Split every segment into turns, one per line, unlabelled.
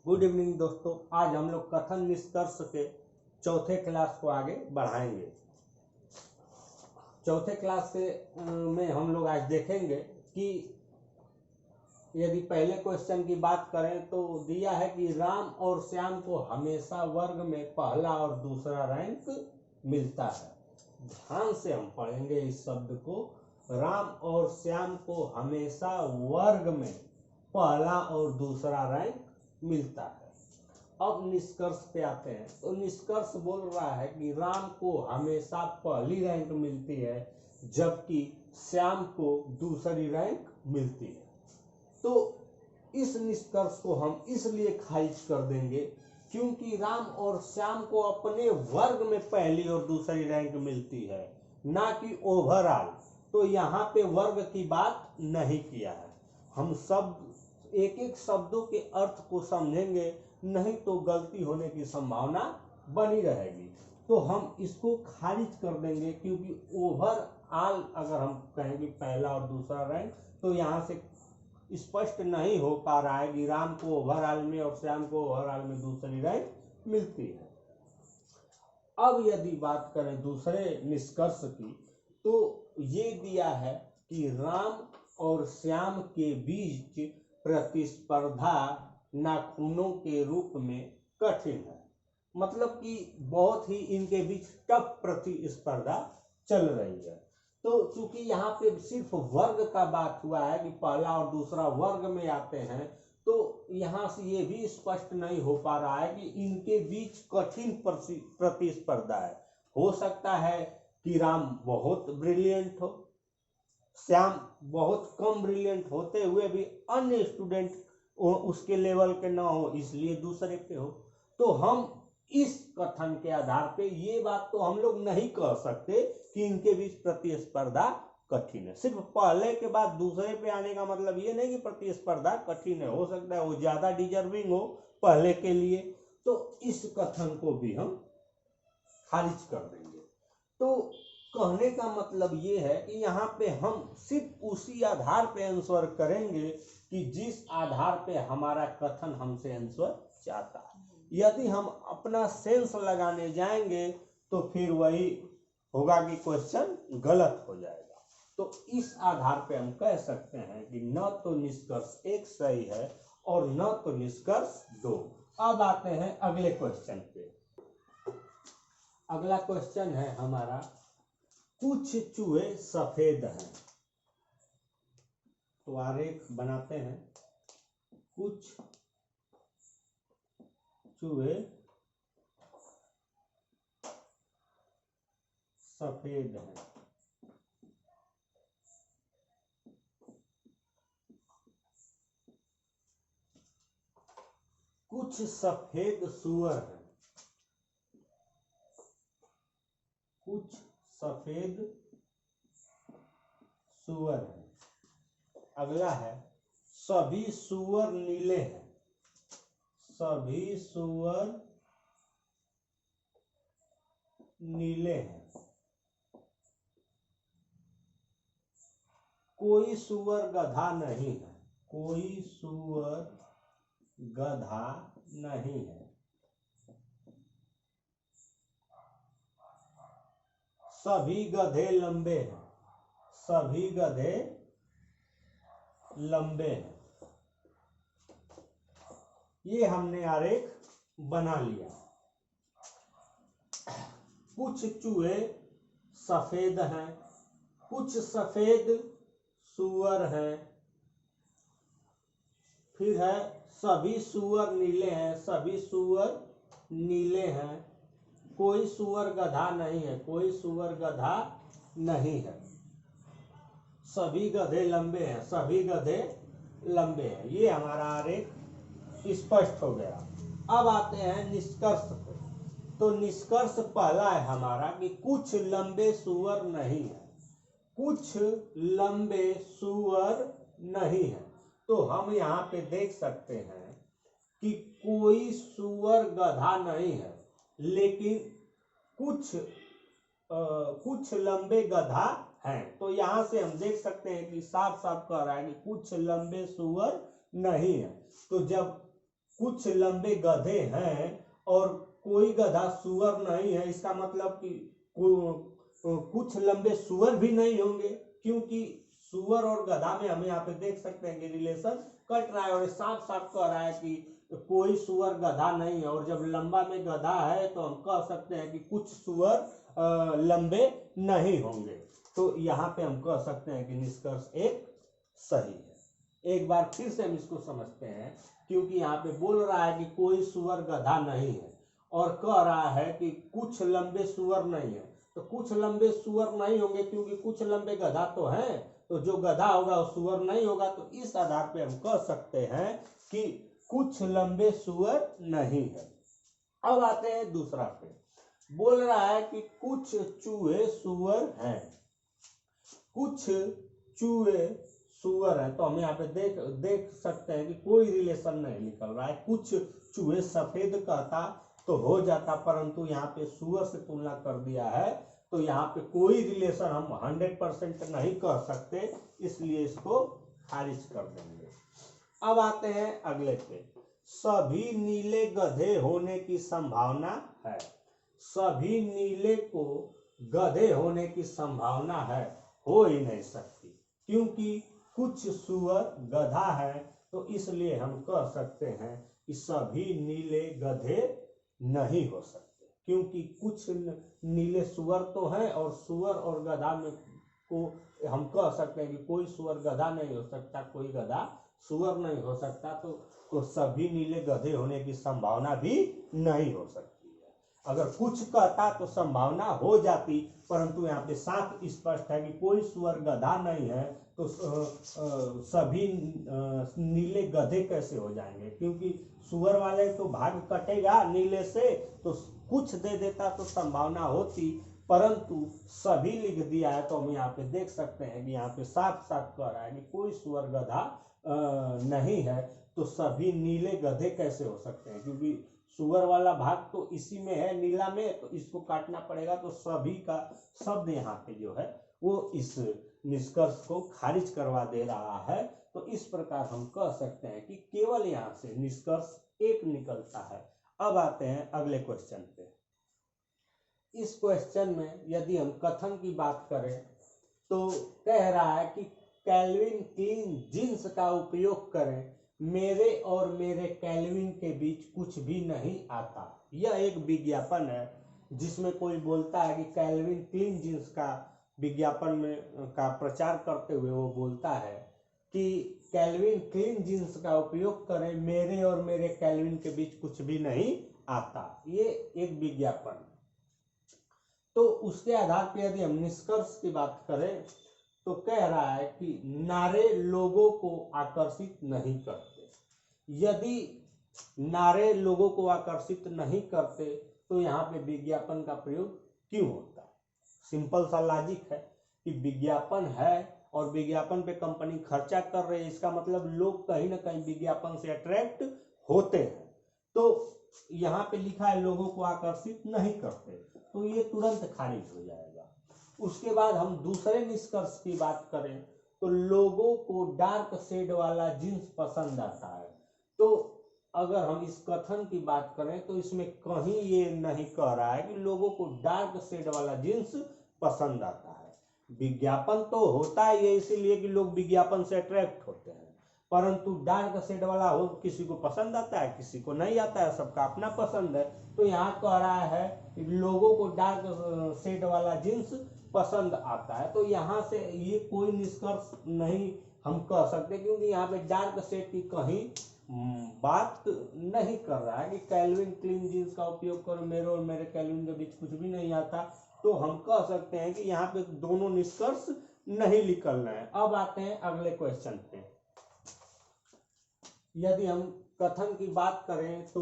Good evening दोस्तों। आज हम लोग कथन निष्कर्ष के चौथे क्लास को आगे बढ़ाएंगे। चौथे क्लास में हम लोग आज देखेंगे कि यदि पहले क्वेश्चन की बात करें तो दिया है कि राम और श्याम को हमेशा वर्ग में पहला और दूसरा रैंक मिलता है। ध्यान से हम पढ़ेंगे इस शब्द को, राम और श्याम को हमेशा वर्ग में पहला और दूसरा रैंक मिलता है। अब निष्कर्ष पे आते हैं तो निष्कर्ष बोल रहा है कि राम को हमेशा पहली रैंक मिलती है जबकि श्याम को दूसरी रैंक मिलती है। तो इस निष्कर्ष को हम इसलिए खारिज कर देंगे क्योंकि राम और श्याम को अपने वर्ग में पहली और दूसरी रैंक मिलती है, ना कि ओवरऑल। तो यहाँ पे वर्ग की बात नहीं किया है। हम सब एक एक शब्दों के अर्थ को समझेंगे, नहीं तो गलती होने की संभावना बनी रहेगी। तो हम इसको खारिज कर देंगे क्योंकि ओवरऑल अगर हम कहेंगे पहला और दूसरा रैंक तो यहाँ से स्पष्ट नहीं हो पा रहा है कि राम को ओवरऑल में और श्याम को ओवरऑल में दूसरी रैंक मिलती है। अब यदि बात करें दूसरे निष्कर्ष की तो ये दिया है कि राम और श्याम के बीच प्रतिस्पर्धा नाखूनों के रूप में कठिन है। मतलब कि बहुत ही इनके बीच टफ प्रतिस्पर्धा चल रही है। तो चूंकि यहाँ पे सिर्फ वर्ग का बात हुआ है कि पहला और दूसरा वर्ग में आते हैं, तो यहाँ से ये भी स्पष्ट नहीं हो पा रहा है कि इनके बीच कठिन प्रतिस्पर्धा है। हो सकता है कि राम बहुत ब्रिलियंट हो, श्याम बहुत कम ब्रिलियंट होते हुए भी अन्य स्टूडेंट उसके लेवल के ना हो, इसलिए दूसरे पे हो। तो हम इस कथन के आधार पे ये बात तो हम लोग नहीं कह सकते कि इनके बीच प्रतिस्पर्धा कठिन है। सिर्फ पहले के बाद दूसरे पे आने का मतलब ये नहीं कि प्रतिस्पर्धा कठिन है। हो सकता है वो ज्यादा डिजर्विंग हो पहले के लिए। तो इस कथन को भी हम खारिज कर देंगे। तो कहने का मतलब ये है कि यहाँ पे हम सिर्फ उसी आधार पे आंसर करेंगे कि जिस आधार पे हमारा कथन हमसे आंसर चाहता है। यदि हम अपना सेंस लगाने जाएंगे तो फिर वही होगा कि क्वेश्चन गलत हो जाएगा। तो इस आधार पे हम कह सकते हैं कि न तो निष्कर्ष एक सही है और न तो निष्कर्ष दो। अब आते हैं अगले क्वेश्चन पे। अगला क्वेश्चन है हमारा, कुछ चूहे सफेद हैं। तो आरेख बनाते हैं। कुछ चूहे सफेद हैं। कुछ सफेद सूअर हैं। कुछ सफेद सूअर हैं। अगला है, सभी सूअर नीले हैं। सभी सूअर नीले हैं। कोई सूअर गधा नहीं है। कोई सूअर गधा नहीं है। सभी गधे लंबे हैं। सभी गधे लंबे हैं। ये हमने आरेख बना लिया। कुछ चूहे सफेद हैं। कुछ सफेद सूअर हैं। फिर है सभी सूअर नीले हैं। सभी सूअर नीले हैं। कोई सूअर गधा नहीं है। कोई सूअर गधा नहीं है। सभी गधे लंबे हैं। सभी गधे लंबे हैं। ये हमारा आरेख स्पष्ट हो गया। अब आते हैं निष्कर्ष पे। तो निष्कर्ष पहला है हमारा कि कुछ लंबे सूअर नहीं है। कुछ लंबे सूअर नहीं है। तो हम यहाँ पे देख सकते हैं कि कोई सूअर गधा नहीं है, लेकिन कुछ लंबे गधा हैं। तो यहाँ से हम देख सकते हैं कि साफ साफ कह रहा है कि कुछ लंबे सूअर नहीं है। तो जब कुछ लंबे गधे हैं और कोई गधा सुअर नहीं है, इसका मतलब कि कुछ लंबे सुअर भी नहीं होंगे, क्योंकि सुअर और गधा में हमें यहाँ पे देख सकते हैं कि रिलेशन कट रहा है और साफ साफ कह रहा है कि कोई सुअर गधा नहीं है। और जब लंबा में गधा है तो हम कह सकते हैं कि कुछ सुअर लंबे नहीं होंगे। तो यहाँ पे हम कह सकते हैं कि निष्कर्ष एक सही है। एक बार फिर से हम इसको समझते हैं, क्योंकि यहाँ पे बोल रहा है कि कोई सुअर गधा नहीं है और कह रहा है कि कुछ लंबे सुअर नहीं है, तो कुछ लंबे सुअर नहीं होंगे क्योंकि कुछ लंबे गधा तो हैं, तो जो गधा होगा वो सुअर नहीं होगा। तो इस आधार पे हम कह सकते हैं कि कुछ लंबे सुअर नहीं है। अब आते हैं दूसरा पे, बोल रहा है कि कुछ चूहे सुअर हैं, कुछ चूहे सुअर है, तो हम यहाँ पे देख सकते हैं कि कोई रिलेशन नहीं निकल रहा है। कुछ चूहे सफेद कहता तो हो जाता, परंतु यहाँ पे सुअर से तुलना कर दिया है, तो यहाँ पे कोई रिलेशन हम 100% नहीं कह सकते, इसलिए इसको खारिज कर देंगे। अब आते हैं अगले पे, सभी नीले गधे होने की संभावना है। सभी नीले को गधे होने की संभावना है, हो ही नहीं सकती, क्योंकि कुछ सुअर गधा है, तो इसलिए हम कह सकते हैं कि सभी नीले गधे नहीं हो सकते, क्योंकि कुछ नीले सुअर तो हैं और सुअर और गधा में को हम कह सकते हैं कि कोई सुअर गधा नहीं हो सकता, कोई गधा सुअर नहीं हो सकता, तो सभी नीले गधे होने की संभावना भी नहीं हो सकती है। अगर कुछ कहता तो संभावना हो जाती, परंतु यहाँ पे साफ स्पष्ट है कि कोई सुअर गधा नहीं है, तो सभी नीले गधे कैसे हो जाएंगे, क्योंकि सुअर वाले तो भाग कटेगा नीले से, तो कुछ दे देता तो संभावना होती, परंतु सभी लिख दिया है, तो हम यहाँ पे देख सकते हैं कि यहाँ पे साफ साफ कह रहा है कि कोई सुअर गधा नहीं है, तो सभी नीले गधे कैसे हो सकते हैं, क्योंकि सुअर वाला भाग तो इसी में है नीला में, तो इसको काटना पड़ेगा, तो सभी का शब्द यहाँ पे जो है वो इस निष्कर्ष को खारिज करवा दे रहा है। तो इस प्रकार हम कह सकते हैं कि केवल यहाँ से निष्कर्ष एक निकलता है। अब आते हैं अगले क्वेश्चन पे। इस क्वेश्चन में यदि हम कथन की बात करें तो कह रहा है कि कैल्विन क्लीन जींस का उपयोग करें, मेरे और मेरे कैल्विन के बीच कुछ भी नहीं आता। यह एक विज्ञापन है जिसमें कोई बोलता है कि कैल्विन क्लीन जींस का विज्ञापन में का प्रचार करते हुए वो बोलता है कि कैल्विन क्लीन जींस का उपयोग करें, मेरे और मेरे कैल्विन के बीच कुछ भी नहीं आता। ये एक विज्ञापन। तो उसके आधार पर यदि हम निष्कर्ष की बात करें तो कह रहा है कि नारे लोगों को आकर्षित नहीं करते। यदि नारे लोगों को आकर्षित नहीं करते तो यहाँ पे विज्ञापन का प्रयोग क्यों होता है? सिंपल सा लॉजिक है कि विज्ञापन है और विज्ञापन पे कंपनी खर्चा कर रही है, इसका मतलब लोग कहीं ना कहीं विज्ञापन से अट्रैक्ट होते हैं। तो यहाँ पे लिखा है लोगों को आकर्षित नहीं करते, तो ये तुरंत खारिज हो जाएगा। उसके बाद हम दूसरे निष्कर्ष की बात करें तो लोगों को डार्क शेड वाला जींस पसंद आता है। तो अगर हम इस कथन की बात करें तो इसमें कहीं ये नहीं कह रहा है कि लोगों को डार्क शेड वाला जींस पसंद आता है। विज्ञापन तो होता है ये इसीलिए कि लोग विज्ञापन से अट्रैक्ट होते हैं, परंतु डार्क शेड वाला हो किसी को पसंद आता है, किसी को नहीं आता है, सबका अपना पसंद है। तो यहाँ कह रहा है कि लोगों को डार्क शेड वाला जींस पसंद आता है, तो यहाँ से ये कोई निष्कर्ष नहीं हम कह सकते, क्योंकि यहाँ पे डार्क शेड की कहीं बात नहीं कर रहा है कि कैल्विन क्लीन जींस का उपयोग करो, मेरे और मेरे कैल्विन के बीच कुछ भी नहीं आता। तो हम कह सकते हैं कि यहाँ पे दोनों निष्कर्ष नहीं निकल रहे हैं। अब आते हैं अगले क्वेश्चन पे। यदि हम कथन की बात करें तो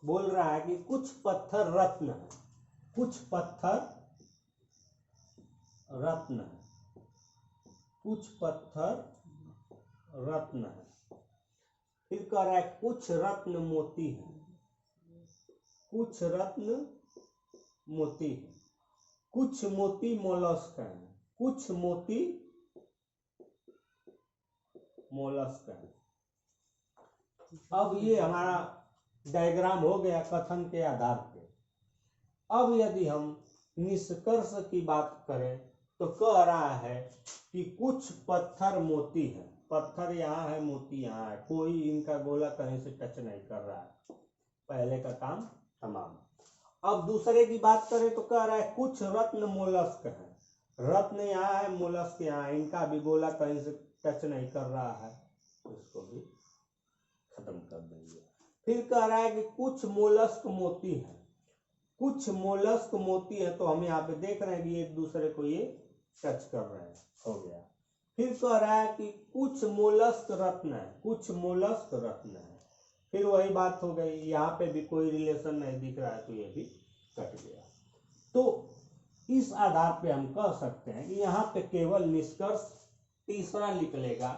बोल रहा है कि कुछ पत्थर रत्न है, कुछ पत्थर रत्न है, कुछ पत्थर रत्न है। फिर कह रहा है कुछ रत्न मोती है, कुछ रत्न मोती है, कुछ मोती मोलस्क है, कुछ मोती मोलस्क है। अब ये हमारा डायग्राम हो गया कथन के आधार पे। अब यदि हम निष्कर्ष की बात करें तो कह रहा है कि कुछ पत्थर मोती है, पत्थर यहाँ है, मोती यहाँ है, कोई इनका गोला कहीं से टच नहीं कर रहा है, पहले का काम तमाम। अब दूसरे की बात करें तो कह रहा है कुछ रत्न मोलस्क है, रत्न यहाँ है, मोलस्क यहाँ है, इनका भी गोला कहीं से टच नहीं कर रहा है, तो इसको भी खत्म कर देंगे। फिर कह रहा है कि कुछ मोलस्क मोती है, कुछ मोलस्क मोती है, तो हम यहाँ पे देख रहे हैं कि एक दूसरे को ये टच कर रहे हैं, हो गया। फिर कह रहा है कि कुछ मोलस्क रत्न है, कुछ मोलस्क रत्न है, फिर वही बात हो गई, यहाँ पे भी कोई रिलेशन नहीं दिख रहा है, तो ये भी कट गया। तो इस आधार पे हम कह सकते हैं कि यहाँ पे केवल निष्कर्ष तीसरा निकलेगा,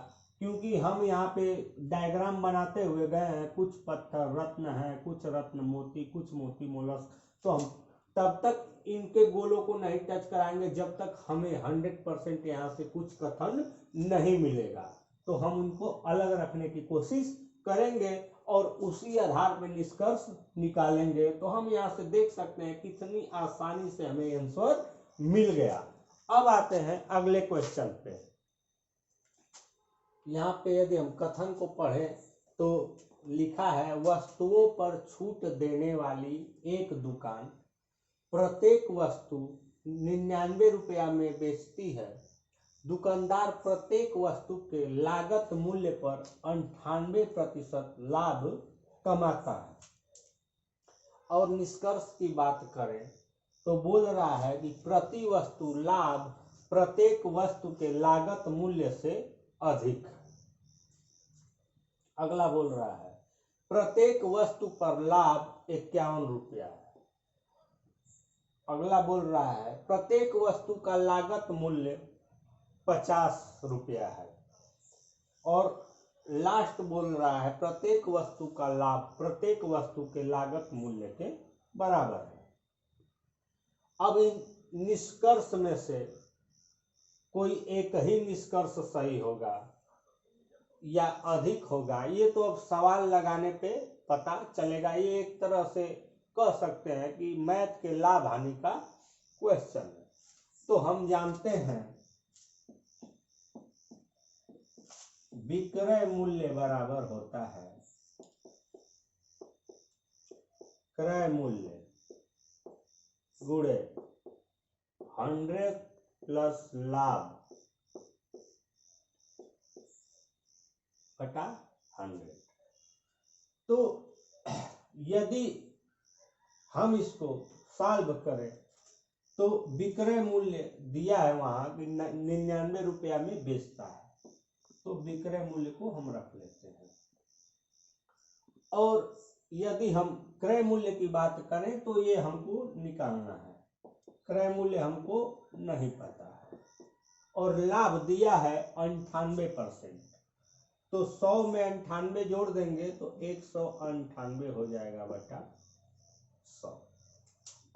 क्योंकि हम यहाँ पे डायग्राम बनाते हुए गए हैं, कुछ पत्थर रत्न है, कुछ रत्न मोती, कुछ मोती मोलस्क, तो हम तब तक इनके गोलों को नहीं टच कराएंगे जब तक हमें 100% यहाँ से कुछ कथन नहीं मिलेगा, तो हम उनको अलग रखने की कोशिश करेंगे और उसी आधार पर निष्कर्ष निकालेंगे। तो हम यहाँ से देख सकते हैं कितनी आसानी से हमें आंसर मिल गया। अब आते हैं अगले क्वेश्चन पे। यहाँ पे यदि हम कथन को पढ़ें तो लिखा है वस्तुओं पर छूट देने वाली एक दुकान प्रत्येक वस्तु 99 रुपया में बेचती है। दुकानदार प्रत्येक वस्तु के लागत मूल्य पर 98% लाभ कमाता है। और निष्कर्ष की बात करें तो बोल रहा है कि प्रति वस्तु लाभ प्रत्येक वस्तु के लागत मूल्य से अधिक है। अगला बोल रहा है प्रत्येक वस्तु पर लाभ 51 रुपया है। अगला बोल रहा है प्रत्येक वस्तु का लागत मूल्य 50 रुपया है। और लास्ट बोल रहा है प्रत्येक वस्तु का लाभ प्रत्येक वस्तु के लागत मूल्य के बराबर है। अब इन निष्कर्ष में से कोई एक ही निष्कर्ष सही होगा या अधिक होगा, ये तो अब सवाल लगाने पे पता चलेगा। ये एक तरह से कह सकते हैं कि मैथ के लाभ हानि का क्वेश्चन है। तो हम जानते हैं विक्रय मूल्य बराबर होता है क्रय मूल्य गुणे 100 प्लस लाभ बटा 100। तो यदि हम इसको सॉल्व करें तो विक्रय मूल्य दिया है वहां कि 99 रुपया में बेचता है, तो विक्रय मूल्य को हम रख लेते हैं। और यदि हम क्रय मूल्य की बात करें तो ये हमको निकालना है, क्रय मूल्य हमको नहीं पता है। और लाभ दिया है 98%, तो 100 में 98 जोड़ देंगे तो 198 हो जाएगा बटा 100।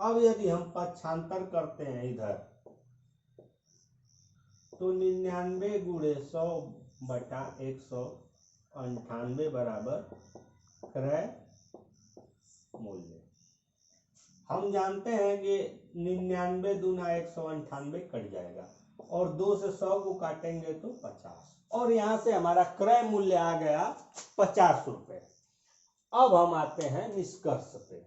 अब यदि हम पक्षांतर करते हैं इधर तो 99 गुणे 100 बटा 198 बराबर क्रय मूल्य। हम जानते हैं कि 99 दूना 198 कट जाएगा और 2 से 100 को काटेंगे तो 50, और यहाँ से हमारा क्रय मूल्य आ गया 50 रुपए। अब हम आते हैं निष्कर्ष पे।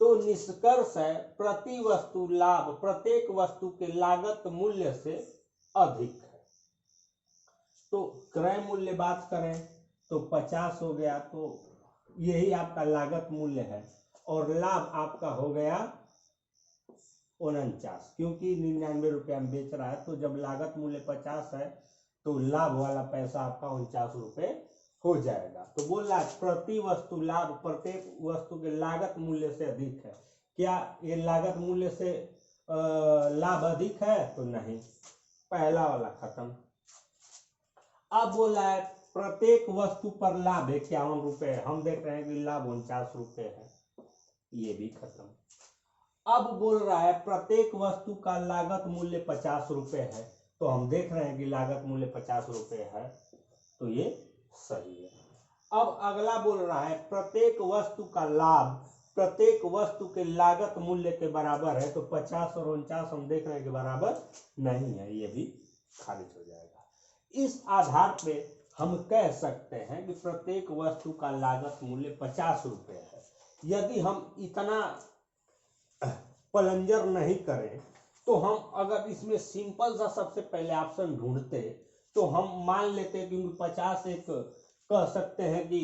तो निष्कर्ष है प्रति वस्तु लाभ प्रत्येक वस्तु के लागत मूल्य से अधिक है। तो क्रय मूल्य बात करें तो 50 हो गया, तो यही आपका लागत मूल्य है। और लाभ आपका हो गया 49, क्योंकि 99 रुपया में बेच रहा है, तो जब लागत मूल्य 50 है तो लाभ वाला पैसा आपका 49 रुपये हो जाएगा। तो बोल रहा है प्रति वस्तु लाभ प्रत्येक वस्तु के लागत मूल्य से अधिक है। क्या ये लागत मूल्य से लाभ अधिक है? तो नहीं, पहला वाला खत्म। अब बोला है प्रत्येक वस्तु पर लाभ 51 रुपये, हम देख रहे हैं कि लाभ 49 रुपये है, ये भी खत्म। अब बोल रहा है प्रत्येक वस्तु का लागत मूल्य 50 रुपये है, तो हम देख रहे हैं कि लागत मूल्य 50 रुपये है, तो ये सही है। अब अगला बोल रहा है प्रत्येक वस्तु का लाभ प्रत्येक वस्तु के लागत मूल्य के बराबर है, तो 50 और 49 हम देख रहे हैं कि बराबर नहीं है, ये भी खारिज हो जाएगा। इस आधार पे हम कह सकते हैं कि प्रत्येक वस्तु का लागत मूल्य 50 रुपये है। यदि हम इतना पलंजर नहीं करें तो हम अगर इसमें सिंपल सा सबसे पहले ऑप्शन ढूंढते तो हम मान लेते क्योंकि 50 एक कह सकते हैं कि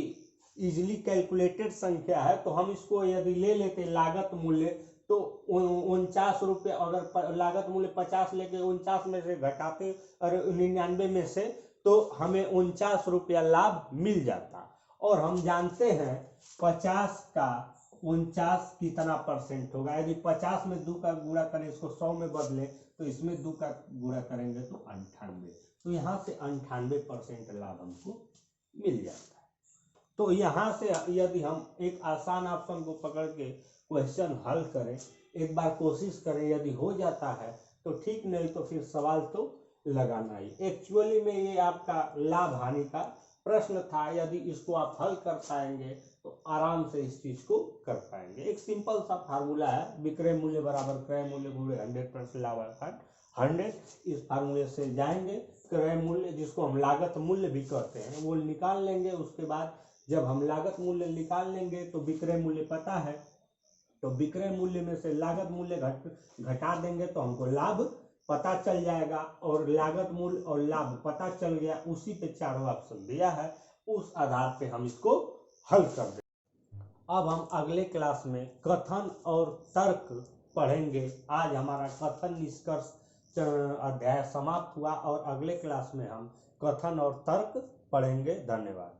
इजीली कैलकुलेटेड संख्या है, तो हम इसको यदि ले लेते लागत मूल्य तो 49 रुपये, अगर लागत मूल्य 50 लेके 49 में से घटाते और 99 में से, तो हमें 49 रुपया लाभ मिल जाता। और हम जानते हैं 50 का 49 कितना परसेंट होगा। यदि 50 में 2 का गुणा करें, इसको 100 में बदले तो इसमें 2 का गुणा करेंगे तो 98, तो यहाँ से 98% लाभ हमको मिल जाता है। तो यहाँ से यदि हम एक आसान ऑप्शन को पकड़ के क्वेश्चन हल करें, एक बार कोशिश करें, यदि हो जाता है तो ठीक, नहीं तो फिर सवाल तो लगाना ही। एक्चुअली में ये आपका लाभ हानि का प्रश्न था। यदि इसको आप हल कर पाएंगे तो आराम से इस चीज को कर पाएंगे। एक सिंपल सा फार्मूला है, विक्रय मूल्य बराबर क्रय मूल्य गुणे 100% लाभ अर्थात 100। इस फार्मूले से जाएंगे, क्रय मूल्य जिसको हम लागत मूल्य भी कहते हैं वो निकाल लेंगे। उसके बाद जब हम लागत मूल्य निकाल लेंगे तो विक्रय मूल्य पता है, तो विक्रय मूल्य में से लागत मूल्य घटा देंगे तो हमको लाभ पता चल जाएगा। और लागत मूल्य और लाभ पता चल गया, उसी पे चारों ऑप्शन दिया है, उस आधार पे हम इसको हल कर देंगे। अब हम अगले क्लास में कथन और तर्क पढ़ेंगे। आज हमारा कथन निष्कर्ष अध्याय समाप्त हुआ और अगले क्लास में हम कथन और तर्क पढ़ेंगे। धन्यवाद।